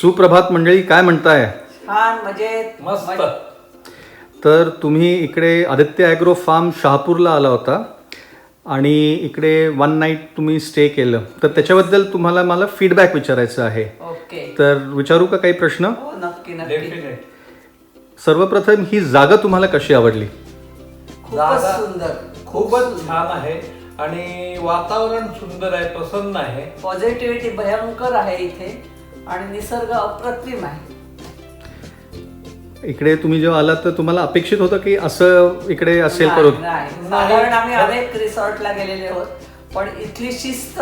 सुप्रभात मंडळी, काय म्हणताय? छान मजेत मस्त. तर तुम्ही इकडे आदित्य ॲग्रो फार्म शहापूरला आला होता आणि इकडे 1 नाईट तुम्ही स्टे केलं, तर त्याच्याबद्दल तुम्हाला मला फीडबॅक विचारायचं आहे. ओके. तर विचारू का काही प्रश्न? हो, नक्की नक्की. डेफिनेट. सर्वप्रथम ही जागा तुम्हाला कशी आवडली? खूपच सुंदर, खूपच छान आहे आणि वातावरण सुंदर आहे, प्रसन्न आहे. पॉझिटिव्हिटी भयंकर आहे इथे आणि निसर्ग अप्रतिम आहे. इकडे तुम्ही जेव्हा आलात तर तुम्हाला अपेक्षित होतं की असं इकडे असेल नाही, परत? नाही. साधारण आम्ही अनेक रिसॉर्टला गेलेले आहोत, पण इथली शिस्त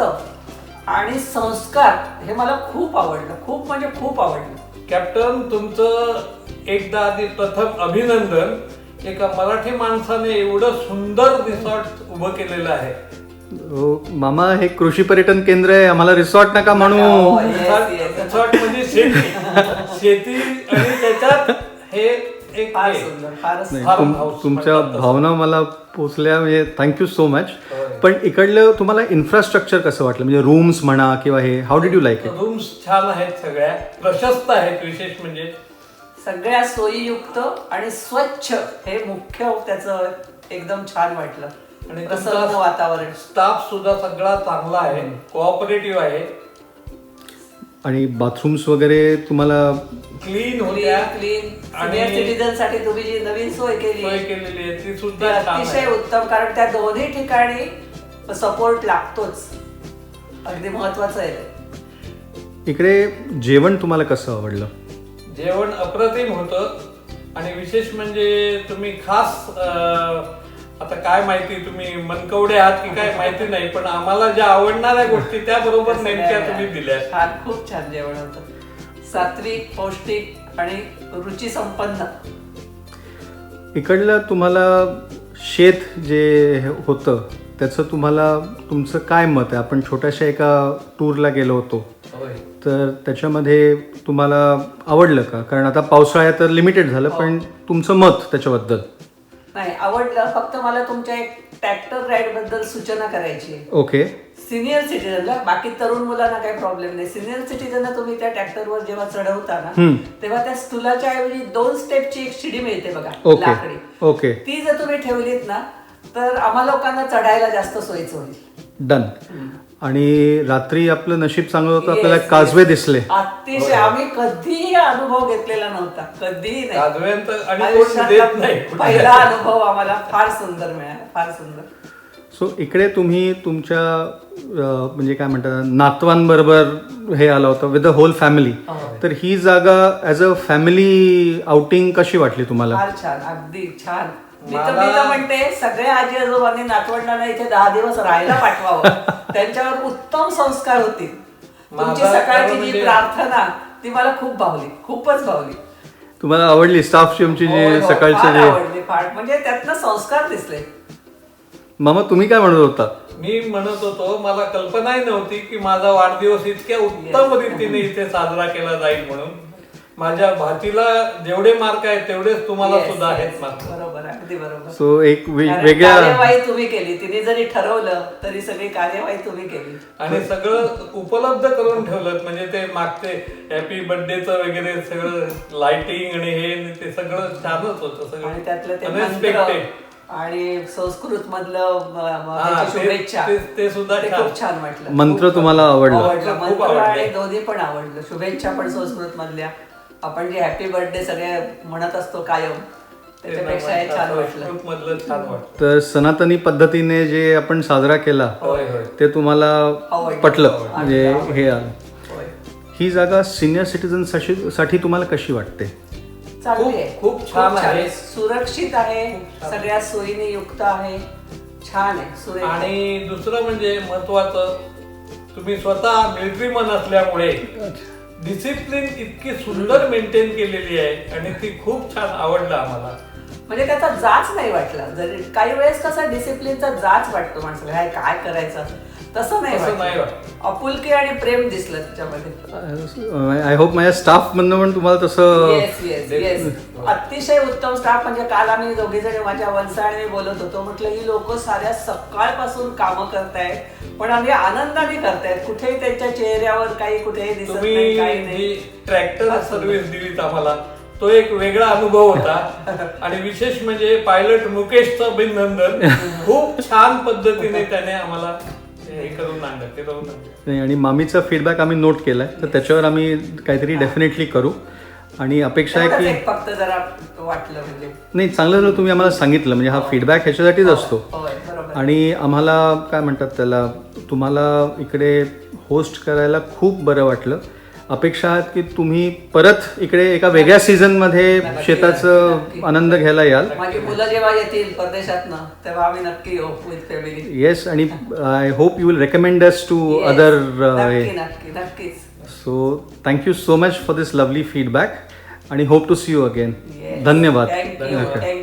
आणि संस्कार हे मला खूप आवडलं, खूप म्हणजे खूप आवडलं. कॅप्टन, तुमचं एकदा आधी प्रथम अभिनंदन. एका मराठी माणसाने एवढं सुंदर रिसॉर्ट उभं केलेलं आहे. मामा, हे कृषी पर्यटन केंद्र आहे, आम्हाला रिसॉर्ट नका म्हणू. हो, yes, yes. रिसॉर्ट म्हणजे शेती आणि त्याच्यात हे एक फार आहे. सुंदर, फारच नाही, सुंदर. फार्म हाऊस तुमच्या म्हणतात तसं. भावना मला पोचल्या, म्हणजे थँक्यू सो मच. होय. पण इकडलं तुम्हाला इन्फ्रास्ट्रक्चर कसं वाटलं? म्हणजे रूम्स म्हणा किंवा हे, how did you like it? Rooms छान आहेत, सगळ्या प्रशस्त आहेत. विशेष म्हणजे सगळ्या सोयीयुक्त आणि स्वच्छ हे मुख्य त्याचं एकदम छान वाटलं. आणि प्रसन्न तुमचा वातावरण. स्टाफ सुद्धा सगळा चांगला आहे, कोऑपरेटिव्ह आहे, आणि बाथरूम्स वगैरे तुम्हाला क्लीन होत्या क्लीन. आणि सिनियर सिटीजन साठी तुम्ही जी नवीन सोय केली सोय केलेली आहे ती ती सुद्धा छान अतिशय आहे. उत्तम, कारण त्या दोन्ही ठिकाणी सपोर्ट लागतोच. अगदी महत्वाचं आहे. इकडे जेवण तुम्हाला कसं आवडलं? जेवण अप्रतिम होतं आणि विशेष म्हणजे तुम्ही खास आता काय माहिती, तुम्ही मनकवडे आहात की काय माहिती नाही, पण आम्हाला ज्या आवडणाऱ्या गोष्टी त्या बरोबर नेमक्या तुम्ही दिल्या. छान, खूप छान जेवण होतं. सात्विक, पौष्टिक आणि रुची संपन्न. इकडलं तुम्हाला शेत जे होतं त्याचं तुम्हाला तुमचं काय मत आहे? आपण छोट्याशा एका टूरला गेलो होतो, होय. तर त्याच्यामध्ये तुम्हाला आवडलं का? कारण आता पावसाळ्यात तर लिमिटेड झालं, पण तुमचं मत त्याच्याबद्दल? नाही, आवडलं. फक्त मला तुमच्या एक ट्रॅक्टर राईड बद्दल सूचना करायची आहे. ओके. सिनियर सिटीजनला, बाकी तरुण मुलांना काही प्रॉब्लेम नाही. सिनियर सिटीजनला तुम्ही त्या ट्रॅक्टरवर जेव्हा चढवता ना, तेव्हा त्या स्टूलाच्या ऐवजी 2 स्टेपची एक शिडी मिळते बघा, ओके. लाकडी. ओके. ती जर तुम्ही ठेवलीत ना, तर आम्हा लोकांना चढायला जास्त सोयीचं होईल. डन. आणि रात्री आपलं नशीब चांगलं होतं, आपल्याला Yes, काजवे yes. दिसले. अतिशय. आम्ही कधीही अनुभव घेतलेला नव्हता, कधीही नाही. काजव्यांत आणि कोण आयुष्यातला देत नाही. पहिला अनुभव आम्हाला फार सुंदर मिळाला, फार सुंदर. सो इकडे तुम्ही तुमच्या म्हणजे काय म्हणतात, नातवांबरोबर हे आला होता विथ द होल फॅमिली. तर ही जागा ॲज अ फॅमिली आउटिंग कशी वाटली तुम्हाला? फार छान, अगदी छान. मी तर म्हणते सगळ्या आजी आजोबांनी नातवंडांना इथे 10 दिवस राहायला पाठवावं. त्यांच्यावर उत्तम संस्कार होतील. तुमची सकाळची जी प्रार्थना ती मला खूप भावली, खूपच भावली. तुम्हाला आवडली स्टाफची आमची होय, जी होय, सकाळचे फार जे? आवडली, फार. म्हणजे त्यातनं संस्कार दिसले. मामा, तुम्ही काय म्हणत होता? मी म्हणत होतो, मला कल्पनाही नव्हती की माझा वाढदिवस इतक्या उत्तम रीतीने इथे साजरा केला जाईल म्हणून. माझ्या भाचीला जेवढे मार्क आहेत तेवढेच तुम्हाला Yes, सुद्धा आहेत yes. मार्क. बरोबर, अगदी बरोबर. सो एक कारण वेगळ्या कार्यवाही तुम्ही केली. तिने जरी ठरवलं तरी सगळी कार्यवाही तुम्ही केली. आणि सगळं उपलब्ध करून ठेवलं. म्हणजे ते मागचे हॅपी बर्थडेचं वगैरे सगळं लाइटिंग आणि हे आणि ते सगळं छानच होतं. आणि त्यातलं ते सगळं मंत्र अनएक्सपेक्टेड आणि संस्कृत मधलं त्याची शुभेच्छा, ते सुद्धा ते छान. खूप छान वाटलं. मंत्र तुम्हाला आवडला? आवडलं. खूप मंत्र आवडलं. आणि दोन्ही पण आवडलं. शुभेच्छा पण संस्कृत मधल्या, आपण जे हॅपी बर्थडे सगळे म्हणत असतो कायम, त्याच्यापेक्षा हे छान वाटलं. मधलं छान वाटलं. तर सनातनी पद्धतीने जे आपण साजरा केला होय होय. ते तुम्हाला आवडलं. पटलं? म्हणजे आवडलं. हे आलं. होय. ही जागा सिनियर सिटीजन साठी तुम्हाला कशी वाटते? चांगली आहे, खूप छान आहे. सुरक्षित आहे, सगळ्या सोयीने युक्त आहे, छान आहे, सुरेख आहे. आणि दुसरं म्हणजे महत्वाचं, तुम्ही स्वतः मिलिटरी मन असल्यामुळे डिसिप्लिन इतकी सुंदर मेंटेन केलेली आहे आणि ती खूप छान आवडलं आम्हाला. म्हणजे त्याचा जाच नाही वाटला. जरी काही वेळेस कसा डिसिप्लिनचा जाच वाटतो माणसाला, काय करायचं, तसं नाही वाटत. आपुलकी आणि प्रेम दिसलं त्याच्यामध्ये. आय होप माझ्या स्टाफ मधनं पण तुम्हाला तसं येस येस येस. अतिशय उत्तम स्टाफ. म्हणजे काल आम्ही दोघे जण माझ्या वंसाळने बोलत होतो, म्हटलं ही लोक साऱ्या सकाळपासून कामं करतायत पण आम्ही आनंदाने करतायत. कुठेही त्यांच्या चेहऱ्यावर काही कुठेही दिसत नाही, काही तुम्ही नाही. जी ट्रॅक्टर सर्व्हिस दिलीत आम्हाला तो एक वेगळा अनुभव होता. आणि विशेष म्हणजे पायलट मुकेशचं अभिनंदन. खूप छान पद्धतीने त्याने आम्हाला हे करून आणलं, ते करून आणलं. नाही, आणि मामीचा फीडबॅक आम्ही नोट केलाय, तर त्याच्यावर आम्ही काहीतरी डेफिनेटली करू. आणि अपेक्षा आहे तेवढंच की एक फक्त जरा वाटलं म्हणजे नाही, चांगलं झालं तुम्ही आम्हाला सांगितलं. म्हणजे हा फीडबॅक ह्याच्यासाठीच असतो. होय, बरोबर. आणि आम्हाला काय म्हणतात त्याला, तुम्हाला इकडे होस्ट करायला खूप बरं वाटलं. अपेक्षा आहेत की तुम्ही परत इकडे एका वेगळ्या सीझनमध्ये शेताचं आनंद घ्यायला याल. माझी मुलं जेव्हा येतील परदेशातनं तेव्हा आम्ही नक्की येऊ विथ फॅमिली. येस, आणि I hope you will recommend us to other. नक्कीच. So thank you so much for this lovely feedback आणि hope to see you again. धन्यवाद. थँक्यू.